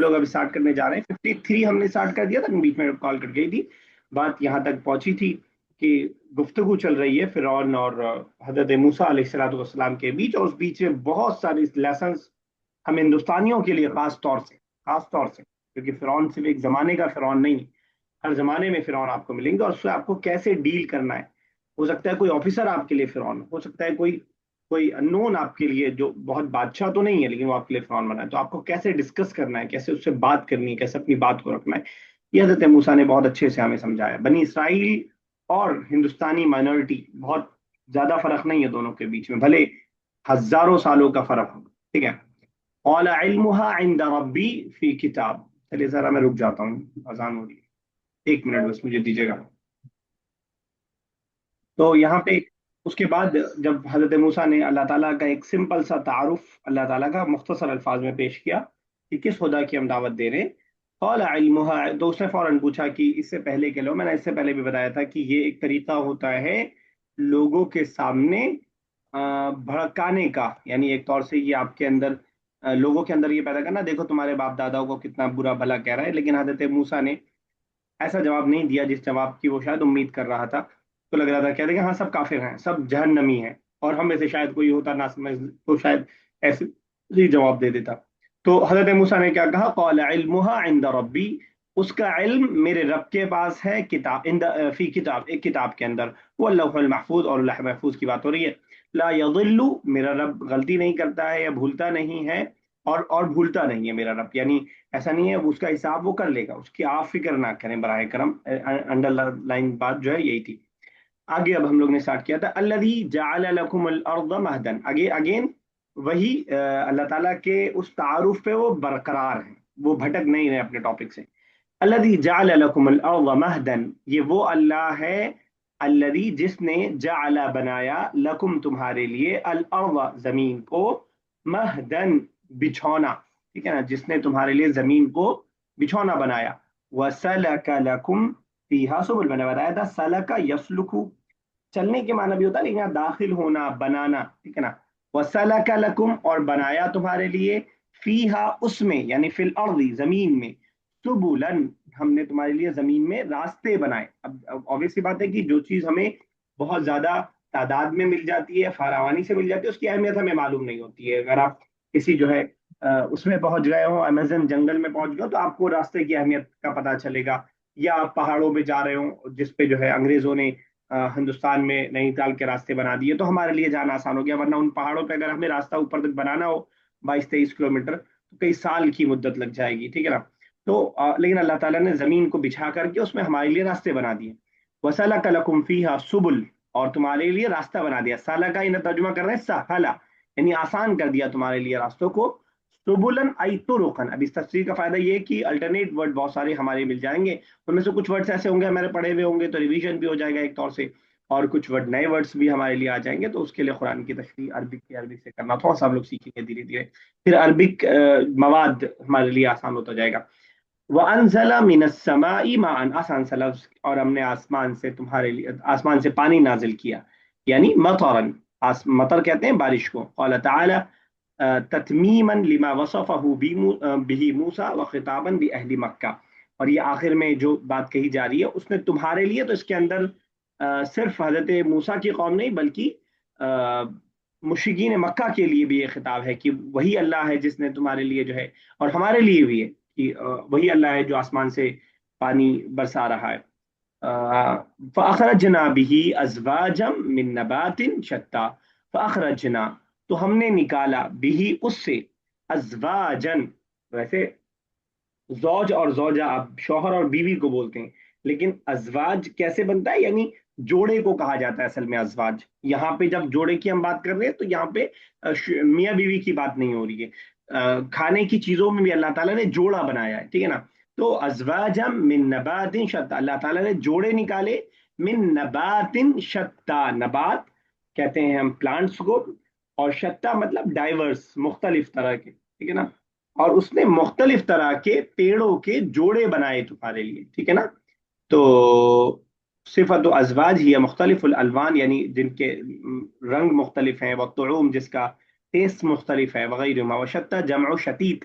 لوگ اب اسٹارٹ کرنے جا رہے ہیں. 53 ہم نے اسٹارٹ کر دیا تھا، بیچ میں کال کٹ گئی تھی. بات یہاں تک پہنچی تھی کہ گفتگو چل رہی ہے فرعون اور حضرت موسیٰ علیہ الصلوۃ والسلام کے بیچ، اور اس بیچ میں بہت ساری لیسنس ہم ہندوستانیوں کے لیے خاص طور سے کیونکہ فرعون صرف ایک زمانے کا فرعون نہیں، ہر زمانے میں فرعون آپ کو ملیں گے، اور اس سے آپ کو کیسے ڈیل کرنا ہے. ہو سکتا ہے کوئی آفیسر آپ کے لیے فرعون ہو سکتا ہے کوئی کوئی انون آپ کے لیے جو بہت بادشاہ تو نہیں ہے لیکن وہ آپ کے لیے فرعون بنا ہے، تو آپ کو کیسے ڈسکس کرنا ہے، کیسے اس سے بات کرنی ہے، کیسے اپنی بات کو رکھنا ہے. یہ حضرت موسیٰ نے بہت اچھے سے ہمیں سمجھایا. بنی اسرائیل اور ہندوستانی مائنورٹی بہت زیادہ فرق نہیں ہے دونوں کے بیچ میں، بھلے ہزاروں سالوں کا فرق ہو. ٹھیک ہے. قال علمها عند ربی فی کتاب. چلیے ذرا میں رک جاتا ہوں، اذان ہو رہی ہے، 1 منٹ بس مجھے دیجیے گا. تو یہاں پہ اس کے بعد جب حضرت موسیٰ نے اللہ تعالیٰ کا ایک سمپل سا تعارف اللہ تعالیٰ کا مختصر الفاظ میں پیش کیا کہ کس خدا کی ہم دعوت دے رہے ہیں. قال علمها، تو اس نے فوراً پوچھا کہ اس سے پہلے کے لو، میں نے اس سے پہلے بھی بتایا تھا کہ یہ ایک طریقہ ہوتا ہے لوگوں کے سامنے بھڑکانے کا، یعنی ایک طور سے یہ آپ کے اندر لوگوں کے اندر یہ پیدا کرنا، دیکھو تمہارے باپ داداؤں کو کتنا برا بھلا کہہ رہا ہے. لیکن حضرت موسیٰ نے ایسا جواب نہیں دیا جس جواب کی وہ شاید امید کر رہا تھا. تو لگ رہا تھا کہہ دیں کہ ہاں سب کافر ہیں، سب جہنمی ہیں، اور ہم میں سے شاید کوئی ہوتا نہ سمجھ تو شاید ایسے ہی جواب دے دیتا. تو حضرت موسیٰ نے کیا کہا؟ قال علمها عند ربی، اس کا علم میرے رب کے پاس ہے، کتاب فی کتاب، ایک کتاب کے اندر، وہ اللوح المحفوظ، اور اللہ محفوظ کی بات ہو رہی ہے. لا یضل، میرا رب غلطی نہیں کرتا ہے یا بھولتا نہیں ہے، اور بھولتا نہیں ہے میرا رب، یعنی ایسا نہیں ہے اس کا حساب وہ کر لے گا، اس کی آپ فکر نہ کریں براہ کرم. انڈر لائن بات جو ہے یہی تھی. آگے اب ہم لوگ نے اسٹارٹ کیا تھا الذی جعل لکم الارض مہدا. اگین وہی اللہ تعالیٰ کے اس تعارف پہ وہ برقرار ہیں، وہ بھٹک نہیں رہے اپنے ٹاپک سے. الذی جعل لکم الارض مہدا، یہ وہ اللہ ہے الذی جس نے جعل بنایا لکم تمہارے لیے الارض زمین کو مہدن بچھونا. ٹھیک ہے نا، جس نے تمہارے لیے زمین کو بچھونا بنایا. وسلک لکم فیہا سبل، میں نے بتایا تھا سلک یسلکو چلنے کے معنی بھی ہوتا ہے، لیکن یہاں داخل ہونا، بنانا. ٹھیک ہے نا. وسلک لکم، اور بنایا تمہارے لیے، فیہا اس میں، یعنی فی الارض زمین میں، سبلن ہم نے تمہارے لیے زمین میں راستے بنائے. اب obvious سی بات ہے کہ جو چیز ہمیں بہت زیادہ تعداد میں مل جاتی ہے، فراوانی سے مل جاتی ہے، اس کی اہمیت ہمیں معلوم نہیں ہوتی ہے. اگر آپ کسی جو ہے اس میں پہنچ گئے ہوں، امیزن جنگل میں پہنچ گئے ہو، تو آپ کو راستے کی اہمیت کا پتہ چلے گا. یا آپ پہاڑوں پہ جا رہے ہوں جس پہ جو ہے انگریزوں نے ہندوستان میں نئی تال کے راستے بنا دیے، تو ہمارے لیے جانا آسان ہو گیا. ورنہ ان پہاڑوں پہ اگر ہمیں راستہ اوپر تک بنانا ہو 22-23 کلومیٹر، تو کئی سال کی مدت لگ جائے گی. ٹھیک ہے نا. تو لیکن اللہ تعالیٰ نے زمین کو بچھا کر کے اس میں ہمارے لیے راستے بنا دیے. وسلک لکم فیہا سبل، اور تمہارے لیے راستہ بنا دیا. سالہ کا انہیں ترجمہ کر رہے ہیں سہلا، یعنی آسان کر دیا تمہارے لیے راستوں کو. سبلن ای طرقن، اب اس تفسیر کا فائدہ یہ کہ الٹرنیٹ ورڈ بہت سارے ہمارے مل جائیں گے، ان میں سے کچھ ورڈز ایسے ہوں گے ہمارے پڑھے ہوئے ہوں گے تو ریویژن بھی ہو جائے گا ایک طور سے، اور کچھ ورڈ نئے ورڈز بھی ہمارے لیے آ جائیں گے، تو اس کے لیے قرآن کی تشریح عربک سے کرنا تھوڑا سا ہم لوگ سیکھیں گے دھیرے دھیرے، پھر عربک مواد ہمارے لیے آسان ہوتا جائے گا. وَأَنزَلَ مِنَ السَّمَاءِ مَاءً، آسان سا لفظ، اور ہم نے آسمان سے تمہارے لیے، آسمان سے پانی نازل کیا، یعنی مطرن، مطر کہتے ہیں بارش کو. قال تعالی تتمیما لما وصفه به موسیٰ وخطابا بأہل مکہ. اور یہ آخر میں جو بات کہی جا رہی ہے اس نے تمہارے لیے، تو اس کے اندر صرف حضرت موسیٰ کی قوم نہیں بلکہ مشرکین مکہ کے لیے بھی یہ خطاب ہے کہ وہی اللہ ہے جس نے تمہارے لیے جو ہے، اور ہمارے لیے بھی ہے کہ وہی اللہ ہے جو آسمان سے پانی برسا رہا ہے. فَأَخْرَجْنَا بِهِ أَزْوَاجًا مِّن نَبَاتٍ شَتَّى، فَأَخْرَجْنَا تو ہم نے نکالا، بھی اس سے، ازواجن، ویسے زوج اور زوجہ آپ شوہر اور بیوی کو بولتے ہیں، لیکن ازواج کیسے بنتا ہے، یعنی جوڑے کو کہا جاتا ہے اصل میں ازواج. یہاں پہ جب جوڑے کی ہم بات کر رہے ہیں تو یہاں پہ میاں بیوی کی بات نہیں ہو رہی ہے. کھانے کی چیزوں میں بھی اللہ تعالیٰ نے جوڑا بنایا ہے. ٹھیک ہے نا. تو ازواجم من نبات شتا، اللہ تعالیٰ نے جوڑے نکالے، من نبات شتا، نبات کہتے ہیں ہم پلانٹس کو، اور شتا مطلب ڈائیورس، مختلف طرح کے. ٹھیک ہے نا. اور اس نے مختلف طرح کے پیڑوں کے جوڑے بنائے تمہارے لیے. ٹھیک ہے نا. تو صفت و ازواج ہی مختلف الالوان، یعنی جن کے رنگ مختلف ہیں، والطعوم جس کا ٹیسٹ مختلف ہے، وغیرہ. وشتہ جمع شتیت،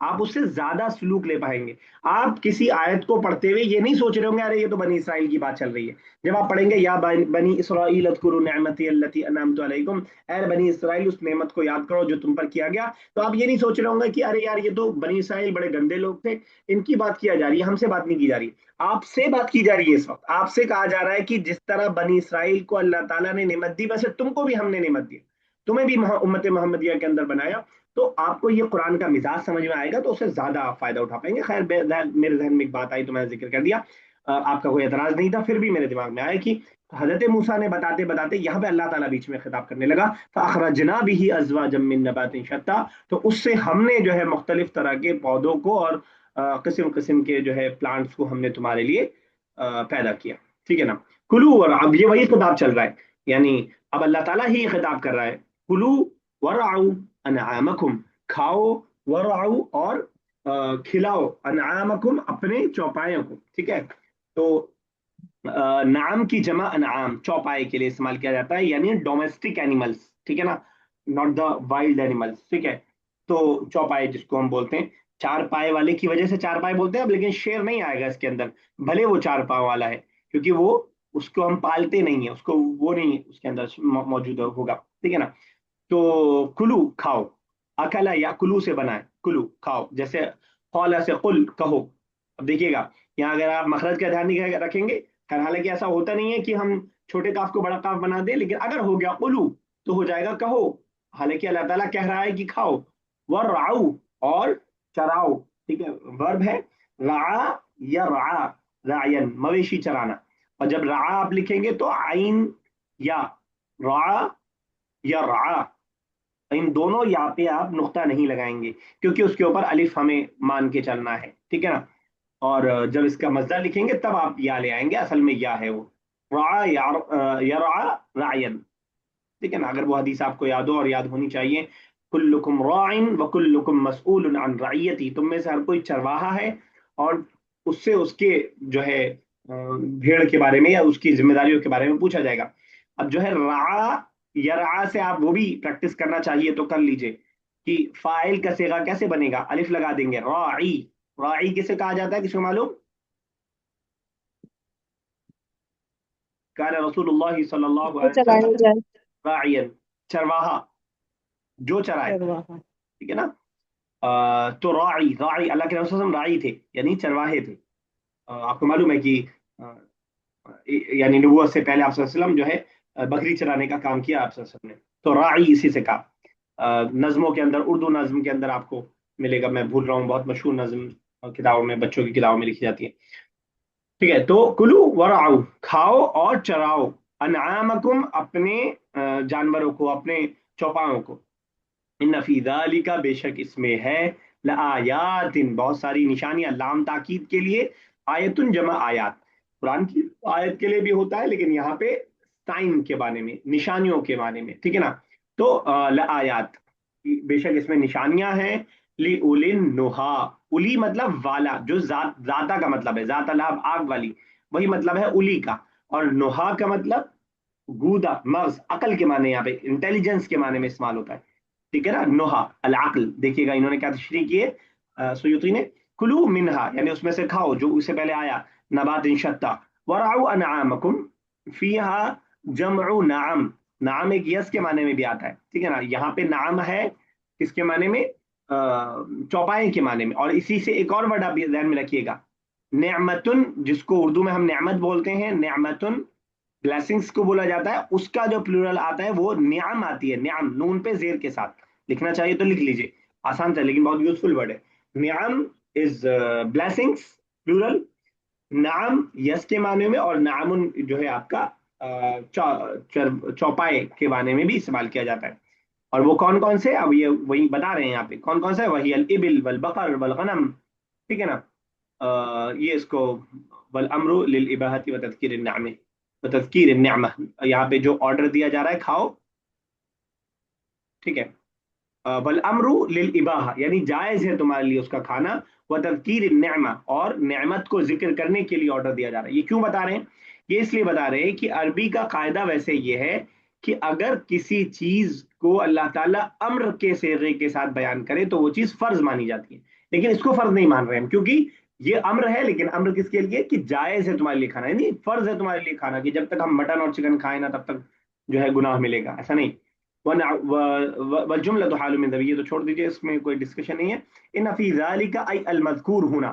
آپ اس سے زیادہ سلوک لے پائیں گے. آپ کسی آیت کو پڑھتے ہوئے یہ نہیں سوچ رہے ہوں گے ارے یہ تو بنی اسرائیل کی بات چل رہی ہے. جب آپ پڑھیں گے یا بنی اسرائیل اذکروا نعمتی التی انعمت علیکم، اے بنی اسرائیل اس نعمت کو یاد کرو جو تم پر کیا گیا، تو آپ یہ نہیں سوچ رہے ہوں گے کہ ارے یار یہ تو بنی اسرائیل بڑے گندے لوگ تھے، ان کی بات کیا جا رہی ہے، ہم سے بات نہیں کی جا رہی. آپ سے بات کی جا رہی ہے اس وقت. آپ سے کہا جا رہا ہے کہ جس طرح بنی اسرائیل کو اللہ تعالیٰ نے نعمت دی ویسے تم کو بھی ہم نے نعمت دی، تمہیں بھی امت محمدیہ کے اندر بنایا. تو آپ کو یہ قرآن کا مزاج سمجھ میں آئے گا تو اسے زیادہ فائدہ اٹھا پائیں گے. خیر میرے ذہن میں ایک بات آئی تو میں نے ذکر کر دیا. آپ کا کوئی اعتراض نہیں تھا، پھر بھی میرے دماغ میں آیا کہ حضرت موسیٰ نے بتاتے بتاتے یہاں پہ اللہ تعالیٰ بیچ میں خطاب کرنے لگا فَأَخْرَجْنَا بِهِ أَزْوَاجًا مِّن نَبَاتٍ شَتَّىٰ، تو اس سے ہم نے جو ہے مختلف طرح کے پودوں کو اور قسم قسم کے جو ہے پلانٹس کو ہم نے تمہارے لیے پیدا کیا. ٹھیک ہے نا. کلو، اور اب یہ وہی خطاب چل رہا ہے، یعنی اب اللہ تعالیٰ ہی خطاب کر رہا ہے. کلو ورعوا انعامکم، کھاؤ، ورعوا اور کھلاؤ، انعامکم اپنے چوپایوں کو. ٹھیک ہے. تو نعام کی جمع انعام چوپائے کے لیے استعمال کیا جاتا ہے، یعنی ڈومیسٹک اینیملس. ٹھیک ہے نا، ناٹ دا وائلڈ اینیملس. ٹھیک ہے. تو چوپائے جس کو ہم بولتے ہیں، چار پائے والے کی وجہ سے چار پائے بولتے ہیں اب، لیکن شیر نہیں آئے گا اس کے اندر بھلے وہ چار پاؤں والا ہے، کیونکہ وہ اس کو ہم پالتے نہیں ہیں، اس کو وہ نہیں اس کے اندر موجود ہوگا. ٹھیک ہے نا. تو کلو کھاؤ، اکلا یا کلو سے بنا ہے، کلو کھاؤ. جیسے قولا سے قل کہو. اب دیکھیے گا یہاں اگر آپ مخرج کا دھیان رکھیں گے، حالانکہ ایسا ہوتا نہیں ہے کہ ہم چھوٹے کاف کو بڑا کاف بنا دیں، لیکن اگر ہو گیا قلو تو ہو جائے گا کہو. حالانکہ اللہ تعالیٰ کہہ رہا ہے کہ کھاؤ. ورعو اور چراؤ. ٹھیک ہے. ورب ہے رعا یا رعا، رعین مویشی چرانا. اور جب رعا آپ لکھیں گے تو عین یا، رعا یا رعا، ان دونوں یا پہ آپ نقطہ نہیں لگائیں گے کیونکہ اس کے اوپر الف ہمیں مان کے چلنا ہے. ٹھیک ہے نا. اور جب اس کا مصدر لکھیں گے تب آپ یا لے آئیں گے، اصل میں یا ہے وہ رعا یرعا رعین. ٹھیک ہے نا. اگر وہ حدیث آپ کو یاد ہو، اور یاد ہونی چاہیے، کلکم راع وکلکم مسئول عن رعیتی، تم میں سے ہر کوئی چرواہا ہے اور اس سے اس کے جو ہے بھیڑ کے بارے میں یا اس کی ذمہ داریوں کے بارے میں پوچھا جائے گا. اب جو ہے رعا یا رعا سے آپ وہ بھی پریکٹس کرنا چاہیے تو کر لیجئے کہ فاعل کا صیغہ کیسے بنے گا، الف لگا دیں گے راعی. راعی کسے کہا جاتا ہے، کس کو معلوم؟ کان رسول اللہ صلی اللہ کو علیہ چلایا وسلم جائے. راعین، چرواہا جو چرائے. چرواہا. ٹھیک ہے نا. تو راعی، راعی اللہ کے رسول صلی اللہ علیہ وسلم راعی تھے یعنی چرواہے تھے. آپ کو معلوم ہے کہ یعنی نبوت سے پہلے آپ صلی اللہ علیہ وسلم جو ہے بکری چرانے کا کام کیا آپ صلی اللہ علیہ وسلم نے. تو راعی اسی سے کہا. نظموں کے اندر، اردو نظم کے اندر آپ کو ملے گا، میں بھول رہا ہوں، بہت مشہور نظم کتابوں میں، بچوں کی کتابوں میں لکھی جاتی ہے. ٹھیک ہے. تو کلو ورعو کھاؤ اور چراؤ، انعامکم اپنے جانوروں کو، اپنے چوپاؤں کو. ان فی ذالک بے شک اس میں ہے لآیات بہت ساری نشانیاں، لام تاکید کے لیے، آیتن جمع آیات. قرآن کی آیت کے لیے بھی ہوتا ہے لیکن یہاں پہ سائن کے بارے میں، نشانیوں کے بارے میں. ٹھیک ہے نا. تو لآیات بے شک اس میں نشانیاں ہیں، لی اولن نہا، الی مطلب والا، جو ذاتا کا مطلب ہے، ذات لہب آگ والی، وہی مطلب ہے الی کا. اور نہا کا مطلب گودا، مغز، عقل کے معنی، یہاں پہ انٹیلیجنس کے معنی میں استعمال ہوتا ہے. ٹھیک ہے نا. نوحا العقل. دیکھیے گا انہوں نے کیا تشریح کی ہے سیوطی نے، کلو منہا یعنی اس میں سے کھاؤ، جو اس سے پہلے آیا نبات شتا، ورعوا انعامکم فیہا جمع نعم. نعم ایک یس کے معنی میں بھی آتا ہے. ٹھیک ہے نا. یہاں پہ نعم ہے کس کے معنی میں، چوپائے کے معنی میں. اور اسی سے ایک اور ورڈ آپ ذہن میں رکھیے گا، نعمتن، جس کو اردو میں ہم نعمت بولتے ہیں، نعمتن بلیسنگز کو بولا جاتا ہے، اس کا جو پلورل آتا ہے وہ نعم آتی ہے. نعم نون پہ زیر کے ساتھ، لکھنا چاہیے تو لکھ لیجئے، آسان تھا لیکن بہت یوزفل ورڈ ہے. نعم از بلیسنگز پلورل، نعم یس کے معنی میں، اور نعم جو ہے آپ کا چوپائے کے معنی میں بھی استعمال کیا جاتا ہے. اور وہ کون کون سے، اب یہ وہی بتا رہے ہیں یہاں پہ کون کون سے، وہی الابل والبقر والغنم. ٹھیک ہے نا. یہ اس کو والامر للاباحۃ وتذکیر النعمہ، وتذکیر النعمہ، یہاں پہ جو آرڈر دیا جا رہا ہے کھاؤ. ٹھیک ہے. والامر للاباحہ یعنی جائز ہے تمہارے لیے اس کا کھانا، وتذکیر النعمہ اور نعمت کو ذکر کرنے کے لیے آرڈر دیا جا رہا ہے. یہ کیوں بتا رہے ہیں؟ یہ اس لیے بتا رہے ہیں کہ عربی کا قاعدہ ویسے یہ ہے کہ اگر کسی چیز کو اللہ تعالیٰ امر کے صیغے کے ساتھ بیان کرے تو وہ چیز فرض مانی جاتی ہے. لیکن اس کو فرض نہیں مان رہے ہم، کیونکہ یہ امر ہے، لیکن امر کس کے لیے کہ جائز ہے تمہارے لیے کھانا، یعنی فرض ہے تمہارے لیے کھانا، کہ جب تک ہم مٹن اور چکن کھائیں نا تب تک جو ہے گناہ ملے گا، ایسا نہیں۔ والجملة حال من ذریعہ، تو چھوڑ دیجئے، اس میں کوئی ڈسکشن نہیں ہے۔ ان فی ذالک ای المذکور ہونا،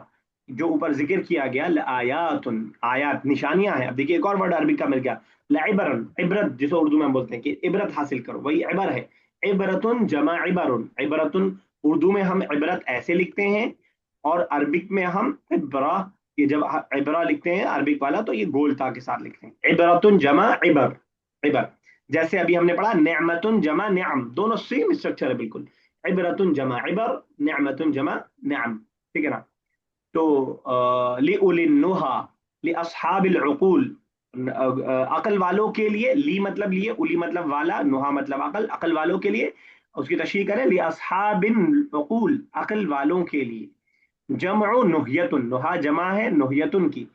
جو اوپر ذکر کیا گیا، لآیات، آیات نشانیاں ہیں۔ اب دیکھیے ایک اور ورڈ عربی کا مل گیا، لعبرن، عبرت جسے اردو میں ہم بولتے ہیں کہ عبرت حاصل کرو، وہی عبر ہے۔ عبرتن جمع عبرن، عبرتن اردو میں ہم عبرت ایسے لکھتے ہیں، اور عربک میں ہم عبرہ، یہ جب عبرہ لکھتے ہیں عربک والا تو یہ گول تا کے ساتھ لکھتے ہیں، عبرتن جمع عبر، عبر۔ جیسے ابھی ہم نے پڑھا نعمتن جمع نعم، دونوں سیم اسٹرکچر ہے بالکل، عبرتن جمع عبر، نعمتن جمع نعم، ٹھیک ہے نا؟ تو لِأُولِي النُّهَى لِأَصْحَابِ الْعُقُول، عقل والوں کے لیے، لی مطلب لیے، اولی مطلب والا، نہا مطلب عقل، عقل والوں کے لیے، اس کی تشریح کریں لِأَصْحَابِ الْعُقُول، عقل والوں کے لیے۔ جمع نہیتن، نہا جمع ہے نہیتن کی،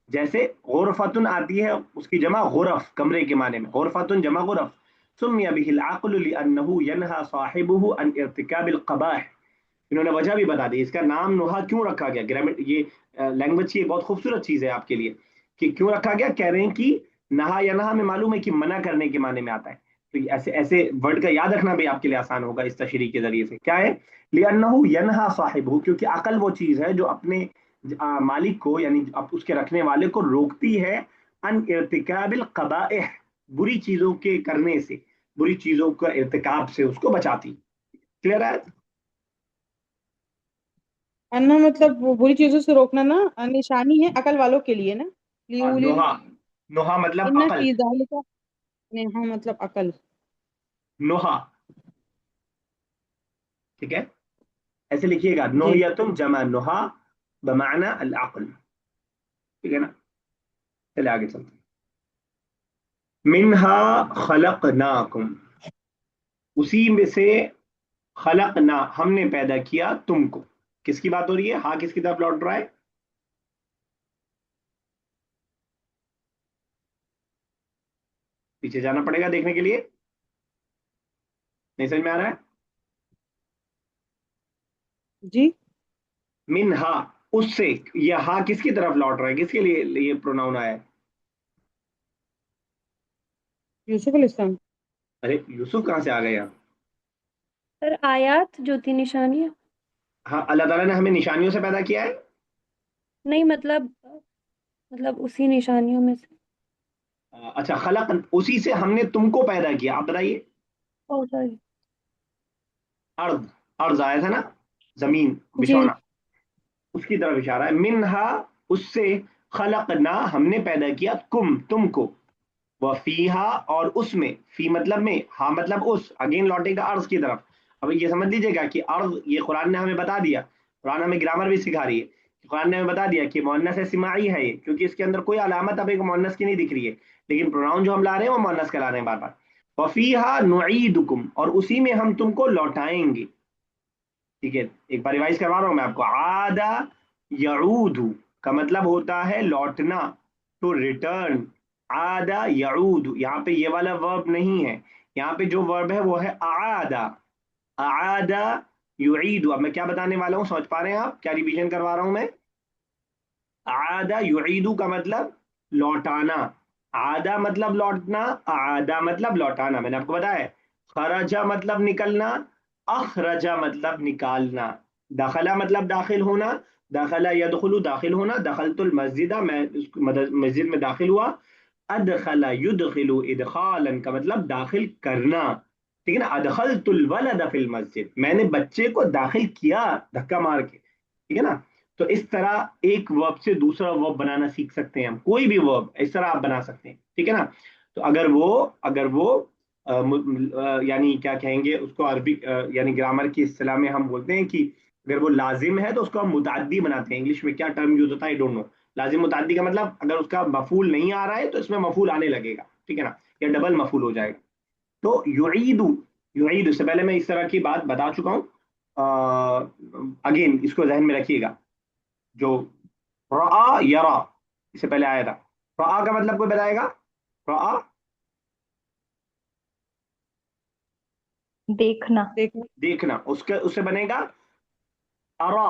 جیسے غرفتن آتی ہے اس کی جمع غرف، کمرے کے معنی میں، غرفتن جمع غرف۔ سمی به العقل لأنه ينهى صاحبه عن ارتكاب القبائح، انہوں نے وجہ بھی بتا دی اس کا نام نوحہ کیوں رکھا گیا، گرامر یہ لینگویج کی ایک بہت خوبصورت چیز ہے آپ کے لیے، کہ کیوں رکھا گیا، کہہ رہے ہیں کہ نہا یا نہا میں معلوم ہے کہ منع کرنے کے معنی میں آتا ہے، تو ایسے ایسے ورڈ کا یاد رکھنا بھی آپ کے لیے آسان ہوگا اس تشریح کے ذریعے سے، کیا ہے لِأَنَّهُ يَنْهَى صَاحِبُهُ، کیونکہ عقل وہ چیز ہے جو اپنے مالک کو، یعنی اس کے رکھنے والے کو روکتی ہے، ان ارتکاب القبائح، بری چیزوں کے کرنے سے، بری چیزوں کا ارتکاب سے اس کو بچاتی، کلیئر ہے؟ انا مطلب وہ بری چیزوں سے روکنا نا، نشانی ہے عقل والوں کے لیے نا، ہاں لیولی، نوحہ، نوحہ مطلب ان عقل، فی ذالک، ہاں مطلب عقل۔ نوحہ، ٹھیک ہے، ایسے لکھیے گا، جی نوحیتم جمع نوحہ بمعنى العقل، ٹھیک ہے نا؟ چلے آگے چلتے ہیں۔ منہا خلقناکم، اسی میں سے، خلقنا ہم نے پیدا کیا تم کو، کس کی بات ہو رہی ہے، ہاں کس کی طرف لوٹ رہا ہے؟ پیچھے جانا پڑے گا دیکھنے کے لیے، نہیں سمجھ میں آ رہا ہے؟ جی منہا، اس سے، یہ ہاں کس کی طرف لوٹ رہا ہے، کس کے لیے یہ پروناؤن آیا ہے؟ یوسف علیہ السلام۔ ارے یوسف کہاں سے آ گئے یہاں؟ سر آیات جو تھی نشانیاں، ہاں اللہ تعالیٰ نے ہمیں نشانیوں سے پیدا کیا ہے۔ نہیں مطلب اسی نشانیوں میں سے۔ اچھا خلق، اسی سے ہم نے تم کو پیدا کیا، آپ بتائیے۔ او سوری۔ ارض، ارض آیا تھا نا، زمین، جی بچھونا، اس کی طرف اشارہ ہے، منہا، اس سے، خلقنا ہم نے پیدا کیا، کم تم کو، وفیہا اور اس میں، فی مطلب میں، ہاں مطلب اس، اگین لوٹے گا ارض کی طرف۔ اب یہ سمجھ لیجیے گا کہ ارض، یہ قرآن نے ہمیں بتا دیا، قرآن ہمیں گرامر بھی سکھا رہی ہے، قرآن نے ہمیں بتا دیا کہ مؤنث سماعی ہے یہ، کیونکہ اس کے اندر کوئی علامت اب ایک مؤنث کی نہیں دکھ رہی ہے، لیکن پروناؤن جو ہم لا رہے ہیں وہ مؤنث کا لا رہے ہیں بار بار۔ وفیہا نعیدکم، اور اسی میں ہم تم کو لوٹائیں گے، ٹھیک ہے؟ ایک بار ریوائز کروا رہا ہوں میں آپ کو، عادہ یعود کا مطلب ہوتا ہے لوٹنا، ٹو ریٹرن، عادہ یعود، یہاں پہ یہ والا ورب نہیں ہے، یہاں پہ جو ورب ہے وہ ہے اعادہ، اعادہ یعید، اب میں کیا بتانے والا ہوں سمجھ پا رہے ہیں آپ، کیا ریویژن کروا رہا ہوں میں؟ اعادہ یعید کا مطلب لوٹانا، عادہ مطلب لوٹنا، اعادہ مطلب لوٹانا، میں نے آپ کو بتایا ہے، خرجہ مطلب نکلنا، اخرجہ مطلب نکالنا، دخلہ مطلب داخل ہونا، دخلہ یدخل داخل ہونا، دخلت المسجد میں مسجد میں داخل ہوا، ادخل یدخل ادخالا کا مطلب داخل کرنا، ٹھیک ہے نا؟ ادخلت الولد فی المسجد، میں نے بچے کو داخل کیا دھکا مار کے، ٹھیک ہے نا؟ تو اس طرح ایک ورب سے دوسرا ورب بنانا سیکھ سکتے ہیں ہم، کوئی بھی ورب اس طرح آپ بنا سکتے ہیں، ٹھیک ہے نا؟ تو اگر وہ یعنی کیا کہیں گے اس کو عربی، یعنی گرامر کی اصطلاح میں ہم بولتے ہیں کہ اگر وہ لازم ہے تو اس کو ہم متعدی بناتے ہیں، انگلش میں کیا ٹرم یوز ہوتا ہے آئی ڈونٹ نو، لازم متعدی کا مطلب اگر اس کا مفعول نہیں آ رہا ہے تو اس میں مفعول آنے لگے گا، ٹھیک ہے نا؟ یا ڈبل مفعول ہو جائے گا۔ تو یعیدو، یعید اس سے پہلے میں اس طرح کی بات بتا چکا ہوں، اگین اس کو ذہن میں رکھیے گا، جو رآ یرا، اس سے پہلے آیا تھا، رآ کا مطلب کوئی بتائے گا؟ رآ، دیکھنا۔ دیکھنا۔ دیکھنا، اس سے بنے گا ارا،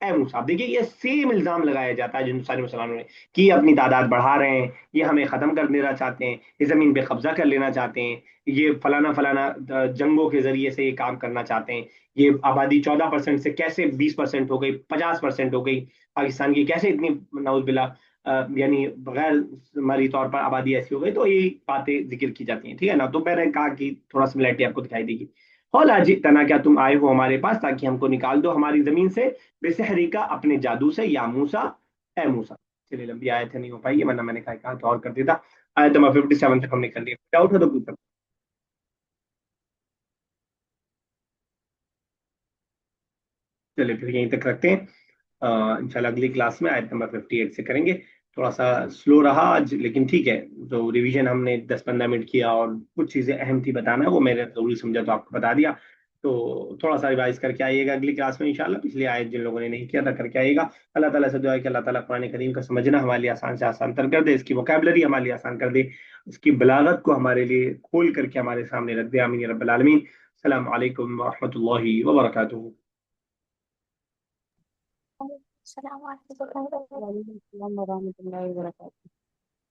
اے موسیٰ. دیکھیے یہ سیم الزام لگایا جاتا ہے جو سارے مسلمانوں نے کہ یہ اپنی تعداد بڑھا رہے ہیں، یہ ہمیں ختم کر دینا چاہتے ہیں، یہ زمین پہ قبضہ کر لینا چاہتے ہیں، یہ فلانا فلانا جنگوں کے ذریعے سے یہ کام کرنا چاہتے ہیں. یہ آبادی 14% سے کیسے 20% ہو گئی، 50% ہو گئی پاکستان کی، کیسے اتنی نعوذ باللہ یعنی بغیر ہماری طور پر آبادی ایسی ہو گئی. تو یہ باتیں ذکر کی جاتی ہیں، ٹھیک ہے نا. تو میں نے کہا کہ تھوڑا سملیرٹی آپ کو دکھائی دے گی. قال جئتنا، کیا تم آئے ہو ہمارے پاس تاکہ ہم کو نکال دو ہماری زمین سے، بسحری کا اپنے جادو سے، یا موسا اے موسا. چلیے لمبی آیت ہے نہیں ہو پائی ورنہ میں نے کہا تو اور کر دیتا. آیت نمبر 57 تک ہم نے کر لیا. ڈاؤٹ ہو تو پوچھو. چلیے پھر یہیں تک رکھتے ہیں. انشاءاللہ اگلی کلاس میں آیت نمبر 58 سے کریں گے. تھوڑا سا سلو رہا آج لیکن ٹھیک ہے. جو ریویژن ہم نے 10-15 منٹ کیا اور کچھ چیزیں اہم تھی بتانا وہ میں نے ضروری سمجھا تو آپ کو بتا دیا. تو تھوڑا سا ریوائز کر کے آئیے گا اگلی کلاس میں انشاءاللہ. پچھلی آیت جن لوگوں نے نہیں کیا تھا کر کے آئیے گا. اللہ تعالیٰ سے دعا ہے کہ اللہ تعالیٰ قرآن کریم کا سمجھنا ہمارے لیے آسان سے آسان تر کر دے، اس کی وکیبلری ہمارے لیے آسان کر دے، اس کی بلاغت کو ہمارے لیے کھول کر کے ہمارے سامنے رکھ دے. آمین یا رب العالمین. السلام علیکم ورحمۃ اللہ وبرکاتہ. السلام علیکم. وعلیکم السلام ورحمۃ اللہ وبرکاتہ.